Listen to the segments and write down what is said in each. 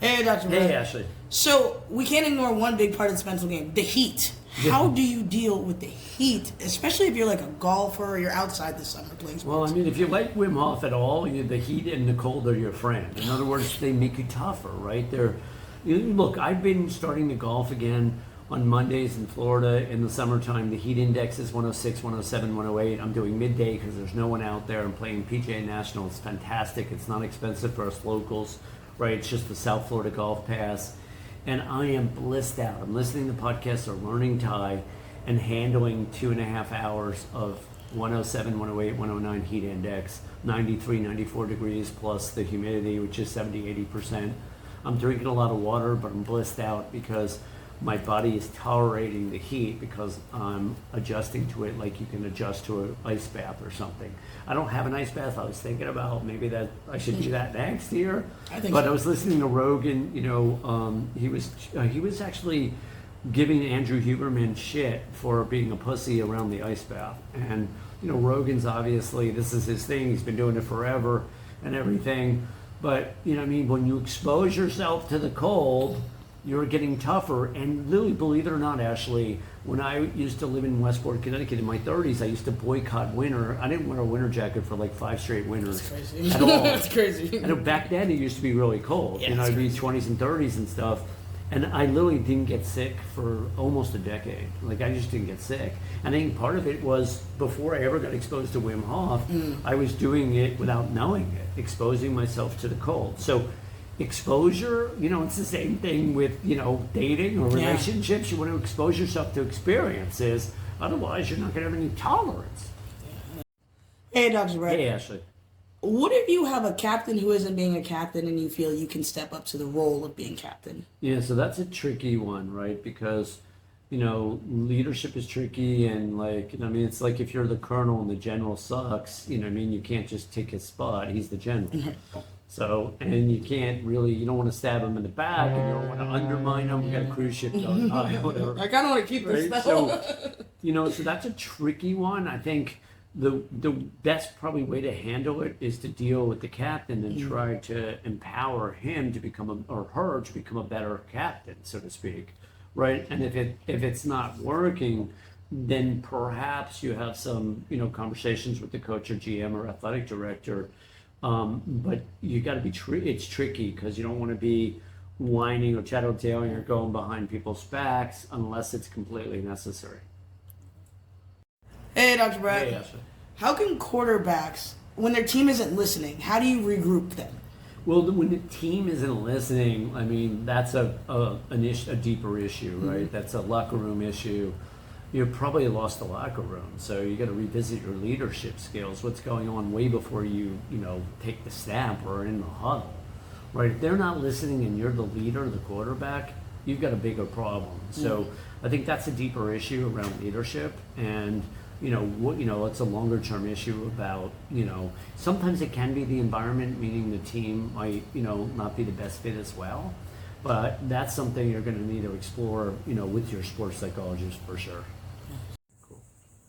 Hey, Dr. Hey, Brett. Ashley. So, we can't ignore one big part of this mental game, the heat. How do you deal with the heat, especially if you're like a golfer or you're outside this summer playing sports? Well, I mean, if you like Wim Hof at all, the heat and the cold are your friend. In other words, they make you tougher, right? Look, I've been starting to golf again on Mondays in Florida in the summertime. The heat index is 106, 107, 108. I'm doing midday because there's no one out there. I'm playing PGA National. It's fantastic. It's not expensive for us locals, right? It's just the South Florida Golf Pass. And I am blissed out. I'm listening to podcasts or learning Thai and handling 2.5 hours of 107, 108, 109 heat index, 93, 94 degrees plus the humidity, which is 70, 80%. I'm drinking a lot of water, but I'm blissed out because my body is tolerating the heat because I'm adjusting to it like you can adjust to an ice bath or something. I don't have an ice bath. I was thinking about maybe that I should do that next year. But I was listening to Rogan. He was actually giving Andrew Huberman shit for being a pussy around the ice bath. And Rogan's obviously, this is his thing. He's been doing it forever and everything. But when you expose yourself to the cold, you're getting tougher. And literally, believe it or not, Ashley, when I used to live in Westport, Connecticut in my 30s, I used to boycott winter. I didn't wear a winter jacket for like 5 straight winters. That's crazy. At all. That's crazy. And back then, it used to be really cold. Yeah, I'd be 20s and 30s and stuff. And I literally didn't get sick for almost a decade. Like, I just didn't get sick. And I think part of it was before I ever got exposed to Wim Hof, I was doing it without knowing it, exposing myself to the cold. So exposure, it's the same thing with, dating or relationships. You want to expose yourself to experiences. Otherwise, you're not going to have any tolerance. Hey, Dr. Brett. Hey, Ashley. What if you have a captain who isn't being a captain and you feel you can step up to the role of being captain? Yeah, so that's a tricky one, right? Because, leadership is tricky and it's like if you're the colonel and the general sucks, you can't just take his spot. He's the general. So, and you can't really, you don't want to stab him in the back and you don't want to undermine him. You got a cruise ship going by, whatever. I kind of want to keep this Right? So that's a tricky one. I think the best probably way to handle it is to deal with the captain and try to empower him to become or her to become a better captain, so to speak, right? And if it's not working, then perhaps you have some conversations with the coach or GM or athletic director. But you got to be it's tricky because you don't want to be whining or tattletaling or going behind people's backs unless it's completely necessary. Hey, Dr. Brett. Hey, Ashley. How can quarterbacks, when their team isn't listening, how do you regroup them? Well, when the team isn't listening, I mean, that's a deeper issue, right? That's a locker room issue. You've probably lost the locker room, so you got to revisit your leadership skills. What's going on way before you take the snap or in the huddle, right? If they're not listening and you're the leader, the quarterback, you've got a bigger problem. So I think that's a deeper issue around leadership, and it's a longer term issue about sometimes it can be the environment, meaning the team might not be the best fit as well. But that's something you're going to need to explore, with your sports psychologist for sure. Cool.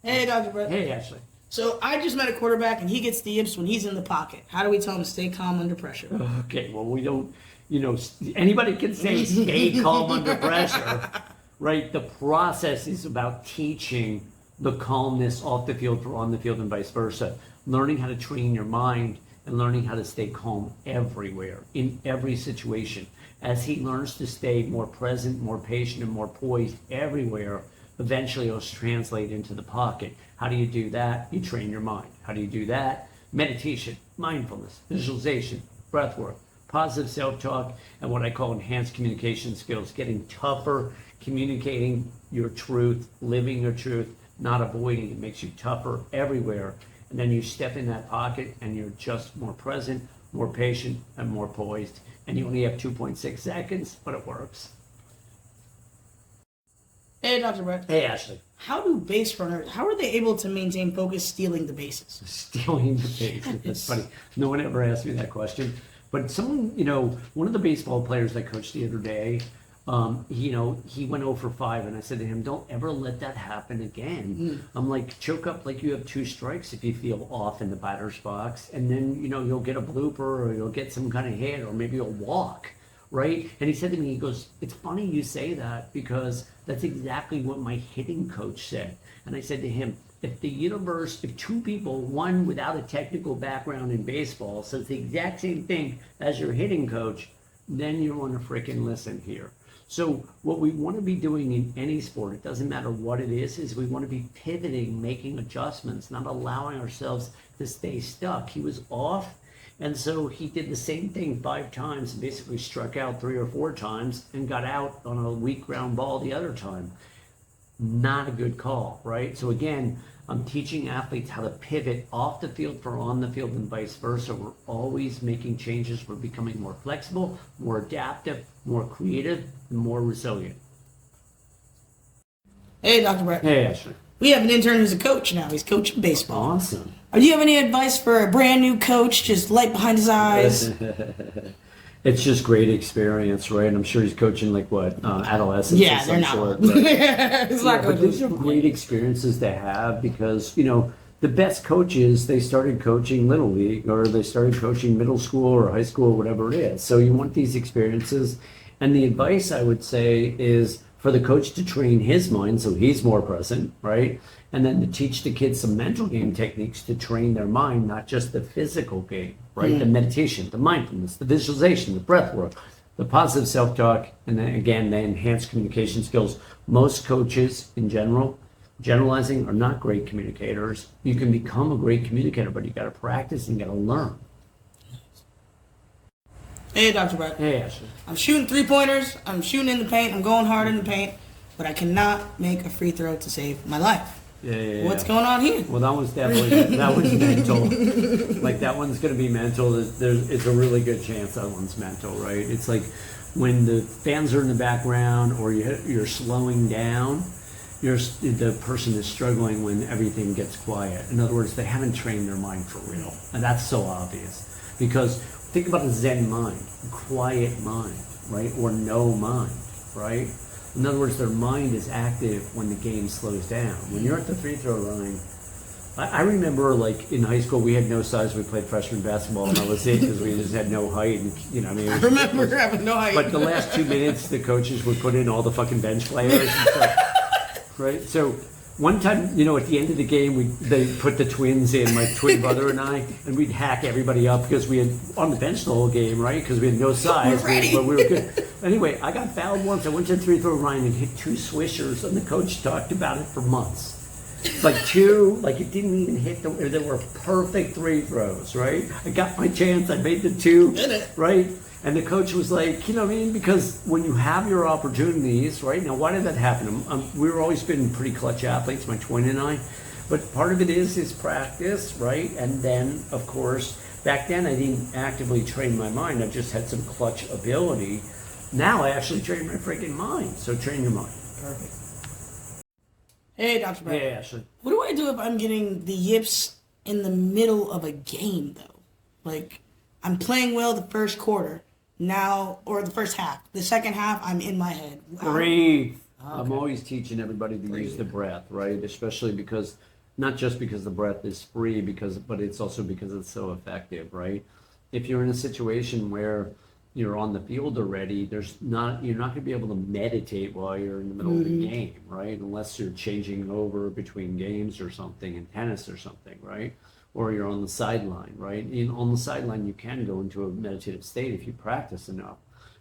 Hey, Dr. Brett. Hey, Ashley. So I just met a quarterback and he gets the yips when he's in the pocket. How do we tell him to stay calm under pressure? Okay, well, we don't, anybody can say stay calm under pressure, right? The process is about teaching the calmness off the field or on the field and vice versa. Learning how to train your mind and learning how to stay calm everywhere, in every situation. As he learns to stay more present, more patient, and more poised everywhere, eventually it'll translate into the pocket. How do you do that? You train your mind. How do you do that? Meditation, mindfulness, visualization, breath work, positive self-talk, and what I call enhanced communication skills, getting tougher, communicating your truth, living your truth, not avoiding it. Makes you tougher everywhere. And then you step in that pocket and you're just more present, more patient, and more poised. And you only have 2.6 seconds, but it works. Hey, Dr. Brett. Hey, Ashley. How do base runners, how are they able to maintain focus stealing the bases? Stealing the bases. That's funny. No one ever asked me that question. But someone, one of the baseball players I coached the other day, he went 0 for 5, and I said to him, don't ever let that happen again. I'm like, choke up like you have 2 strikes if you feel off in the batter's box, and then, you'll get a blooper or you'll get some kind of hit or maybe you'll walk, right? And he said to me, he goes, it's funny you say that because that's exactly what my hitting coach said. And I said to him, if two people, one without a technical background in baseball, says the exact same thing as your hitting coach, then you want to freaking listen here. So what we want to be doing in any sport, it doesn't matter what it is we want to be pivoting, making adjustments, not allowing ourselves to stay stuck. He was off, and so he did the same thing 5 times, and basically struck out 3 or 4 times and got out on a weak ground ball the other time. Not a good call, right? So again, I'm teaching athletes how to pivot off the field for on the field and vice versa. We're always making changes. We're becoming more flexible, more adaptive, more creative, and more resilient. Hey, Dr. Brett. Hey, Ashley. We have an intern who's a coach now. He's coaching baseball. Awesome. Do you have any advice for a brand new coach, just light behind his eyes? It's just great experience, right? I'm sure he's coaching adolescents. Yeah, they're not. Sort, right? It's not But these are great experiences to have because, the best coaches, they started coaching Little League or they started coaching middle school or high school, whatever it is. So you want these experiences. And the advice I would say is for the coach to train his mind so he's more present, right? And then to teach the kids some mental game techniques to train their mind, not just the physical game, right? The meditation, the mindfulness, the visualization, the breath work, the positive self-talk, and then again, the enhanced communication skills. Most coaches in general, generalizing, are not great communicators. You can become a great communicator, but you got to practice and you got to learn. Hey, Dr. Brett. Hey, Ashley. I'm shooting 3-pointers. I'm shooting in the paint. I'm going hard in the paint. But I cannot make a free throw to save my life. Yeah. What's going on here? Well, that one's mental. Like that one's going to be mental. It's a really good chance that one's mental, right? It's like when the fans are in the background or you're slowing down, the person is struggling when everything gets quiet. In other words, they haven't trained their mind for real. And that's so obvious. Because think about a Zen mind, a quiet mind, right? Or no mind, right? In other words, their mind is active when the game slows down. When you're at the free throw line, I remember like in high school we had no size. We played freshman basketball, and that was it because we just had no height. And I remember having no height. But the last 2 minutes, the coaches would put in all the fucking bench players and stuff, right? So one time, at the end of the game, they put the twins in, my twin brother and I, and we'd hack everybody up because we had on the bench the whole game, right? Because we had no size, but we were good. Anyway, I got fouled once. I went to the free throw line and hit 2 swishers, and the coach talked about it for months. It didn't even hit there were perfect free throws, right? I got my chance. I made the 2, right? And the coach was like, because when you have your opportunities, right? Now, why did that happen? We've always been pretty clutch athletes, my twin and I. But part of it is practice, right? And then, of course, back then I didn't actively train my mind. I just had some clutch ability. Now I actually train my freaking mind. So train your mind. Perfect. Hey, Dr. Brett. Hey, Ashley. What do I do if I'm getting the yips in the middle of a game, though? Like, I'm playing well the first quarter. Now, or the first half. The second half, I'm in my head. Breathe. Okay. I'm always teaching everybody to use the breath, right? Especially because, not just because the breath is free, but it's also because it's so effective, right? If you're in a situation where you're on the field already, you're not going to be able to meditate while you're in the middle of the game, right? Unless you're changing over between games or something, in tennis or something, right? Or you're on the sideline, right? On the sideline, you can go into a meditative state if you practice enough.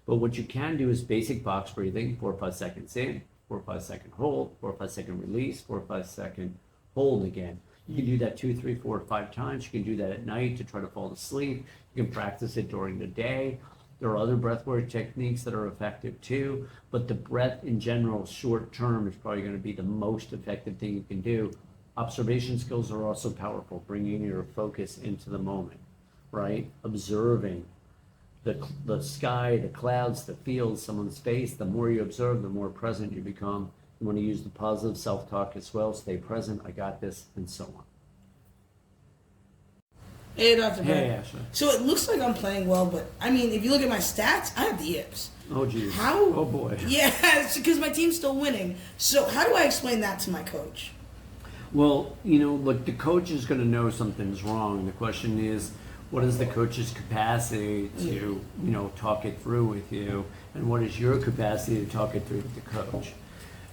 But what you can do is basic box breathing, 4 or 5 seconds in, 4 or 5 second hold, 4 or 5 second release, 4 or 5 second hold again. You can do that 2, 3, 4, 5 times. You can do that at night to try to fall asleep. You can practice it during the day. There are other breathwork techniques that are effective too, but the breath in general, short term, is probably going to be the most effective thing you can do. Observation skills are also powerful, bringing your focus into the moment, right? Observing the sky, the clouds, the fields, someone's face. The more you observe, the more present you become. You want to use the positive self-talk as well. Stay present, I got this, and so on. Hey, Dr. Hey, Brett. Ashley. So it looks like I'm playing well, but if you look at my stats, I have the yips. Oh, geez. How? Oh, boy. Yeah, it's because my team's still winning. So how do I explain that to my coach? Well, look, the coach is going to know something's wrong. The question is, What is the coach's capacity to, talk it through with you? And what is your capacity to talk it through with the coach?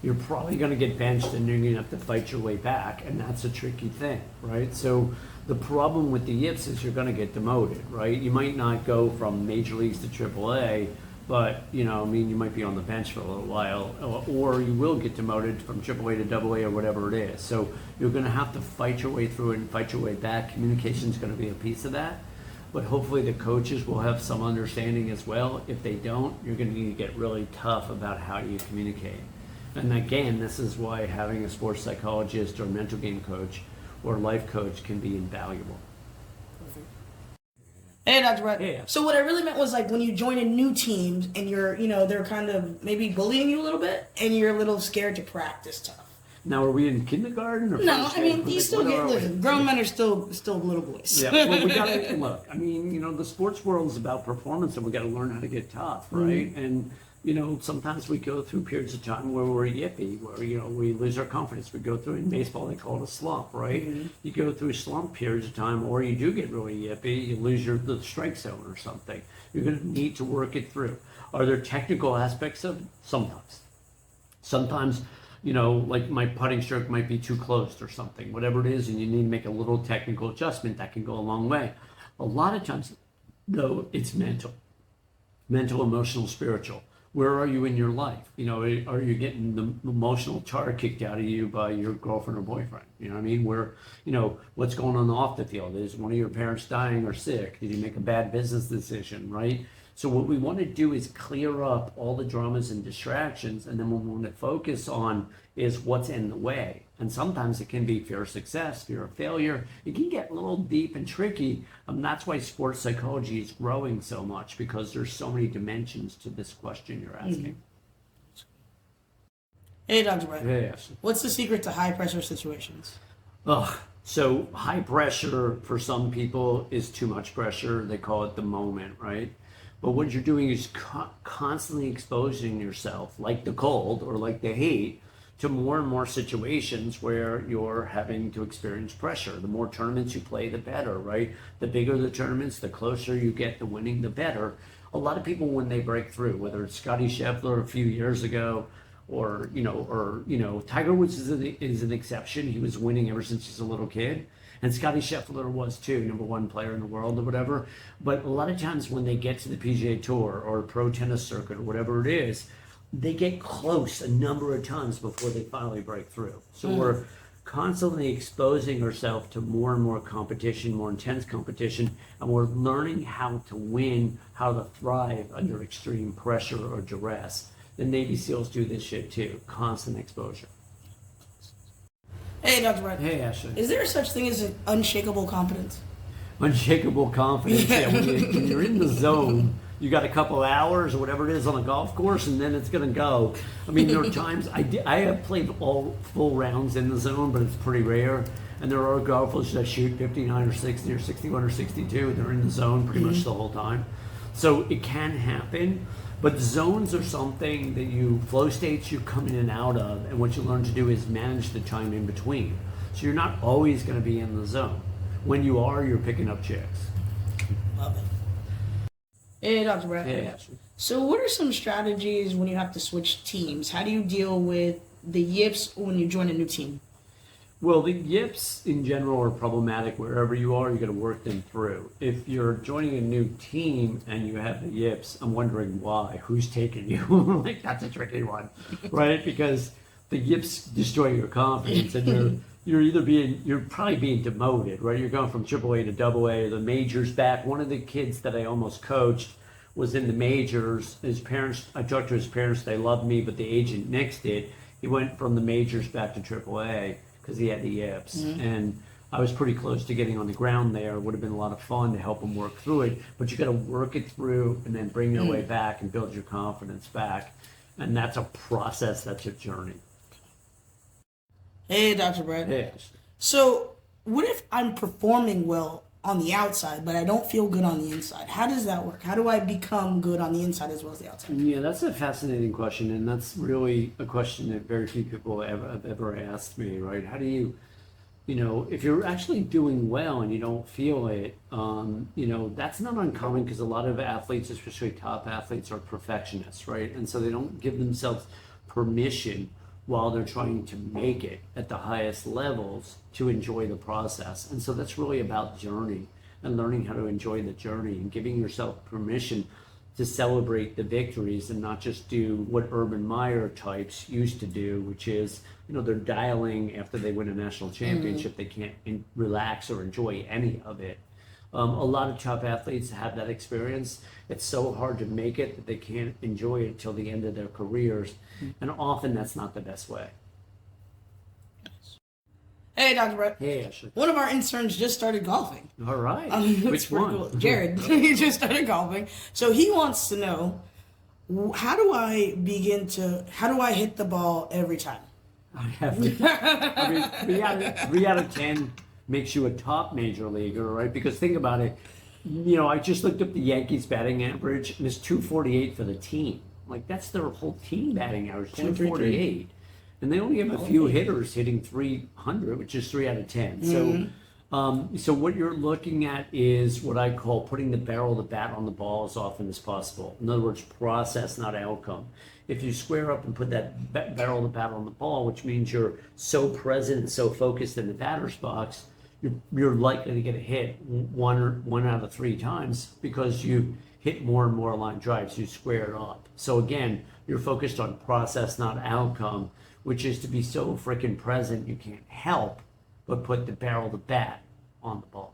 You're probably going to get benched and you're going to have to fight your way back. And that's a tricky thing, right? So the problem with the yips is you're going to get demoted, right? You might not go from major leagues to AAA, but, you might be on the bench for a little while, or you will get demoted from AAA to AA or whatever it is. So you're going to have to fight your way through it and fight your way back. Communication is going to be a piece of that. But hopefully the coaches will have some understanding as well. If they don't, you're going to need to get really tough about how you communicate. And again, this is why having a sports psychologist or mental game coach or life coach can be invaluable. Hey, Dr. Brett. Hey. So what I really meant was like when you join a new team and you're, they're kind of maybe bullying you a little bit and you're a little scared to practice tough. Now, are we in kindergarten or? No, I mean, you still get, listen, grown men are still little boys. Yeah, well, we gotta, look, I mean, the sports world is about performance and we gotta learn how to get tough, right? Mm-hmm. And, sometimes we go through periods of time where we're yippy, where, we lose our confidence. We go through, in baseball, they call it a slump, right? Mm-hmm. You go through slump periods of time, or you do get really yippy, you lose the strike zone or something. You're gonna need to work it through. Are there technical aspects of it? Sometimes. Sometimes, like my putting stroke might be too closed or something, whatever it is, and you need to make a little technical adjustment that can go a long way. A lot of times, though, it's mental, emotional, spiritual. Where are you in your life? Are you getting the emotional tar kicked out of you by your girlfriend or boyfriend? You know what I mean? Where, what's going on off the field? Is one of your parents dying or sick? Did you make a bad business decision, right? So what we want to do is clear up all the dramas and distractions, and then what we want to focus on is what's in the way. And sometimes it can be fear of success, fear of failure. It can get a little deep and tricky. That's why sports psychology is growing so much, because there's so many dimensions to this question you're asking. Hey, Dr. Brett. Yes. What's the secret to high pressure situations? So high pressure for some people is too much pressure. They call it the moment, right? But what you're doing is constantly exposing yourself, like the cold or like the heat, to more and more situations where you're having to experience pressure. The more tournaments you play, the better, right? The bigger the tournaments, the closer you get to winning, the better. A lot of people, when they break through, whether it's Scotty Scheffler a few years ago, or Tiger Woods is an exception. He was winning ever since he's a little kid. And Scotty Scheffler was too, #1 player in the world or whatever. But a lot of times when they get to the PGA Tour or pro tennis circuit or whatever it is, they get close a number of times before they finally break through. So we're constantly exposing ourselves to more and more competition, more intense competition, and we're learning how to win, how to thrive under extreme pressure or duress. The Navy SEALs do this shit too, constant exposure. Hey, Dr. Brett. Hey, Ashley. Is there such thing as an unshakable confidence? Unshakable confidence. Yeah, when you're in the zone, you got a couple hours or whatever it is on a golf course, and then it's going to go. I mean, there are times I have played all full rounds in the zone, but it's pretty rare. And there are golfers that shoot 59 or 60 or 61 or 62, and they're in the zone pretty much the whole time. So it can happen. But zones are something that flow states you come in and out of, and what you learn to do is manage the time in between. So you're not always going to be in the zone. When you are, you're picking up chicks. Love it. Hey, Dr. Brett. Hey, Ashley. So what are some strategies when you have to switch teams? How do you deal with the yips when you join a new team? Well, the yips in general are problematic wherever you are. You got to work them through. If you're joining a new team and you have the yips, I'm wondering why. Who's taking you? Like, that's a tricky one, right? Because the yips destroy your confidence, and you're probably being demoted, right? You're going from AAA to AA, the majors back. One of the kids that I almost coached was in the majors. His parents, I talked to his parents, they loved me, but the agent nixed it. He went from the majors back to AAA. Because he had the yips, and I was pretty close to getting on the ground there. It would have been a lot of fun to help him work through it, but you got to work it through and then bring your way back and build your confidence back, and that's a process. That's a journey. Hey, Dr. Brett. Yes. So what if I'm performing well on the outside, but I don't feel good on the inside? How does that work? How do I become good on the inside as well as the outside? Yeah, that's a fascinating question, and that's really a question that very few people have ever asked me, right? How do you if you're actually doing well and you don't feel it, that's not uncommon because a lot of athletes, especially top athletes, are perfectionists, right? And so they don't give themselves permission while they're trying to make it at the highest levels to enjoy the process. And so that's really about journey and learning how to enjoy the journey and giving yourself permission to celebrate the victories and not just do what Urban Meyer types used to do, which is, they're dialing after they win a national championship. They can't relax or enjoy any of it. A lot of top athletes have that experience. It's so hard to make it that they can't enjoy it till the end of their careers. And often that's not the best way. Hey, Dr. Brett. Hey, Ashley. One of our interns just started golfing. All right. Which one? Cool. Jared. He just started golfing. So he wants to know, how do I hit the ball every time? I mean, 3 out of 10 makes you a top major leaguer, right? Because think about it. I just looked up the Yankees batting average, and it's 248 for the team. Like, that's their whole team batting average, 248. And they only have a few hitters hitting 300, which is 3 out of 10. So what you're looking at is what I call putting the barrel of the bat on the ball as often as possible. In other words, process, not outcome. If you square up and put that barrel of the bat on the ball, which means you're so present and so focused in the batter's box, you're likely to get a hit one out of 3 times because you hit more and more line drives. You square it up. So again, you're focused on process, not outcome, which is to be so freaking present you can't help but put the barrel of the bat on the ball.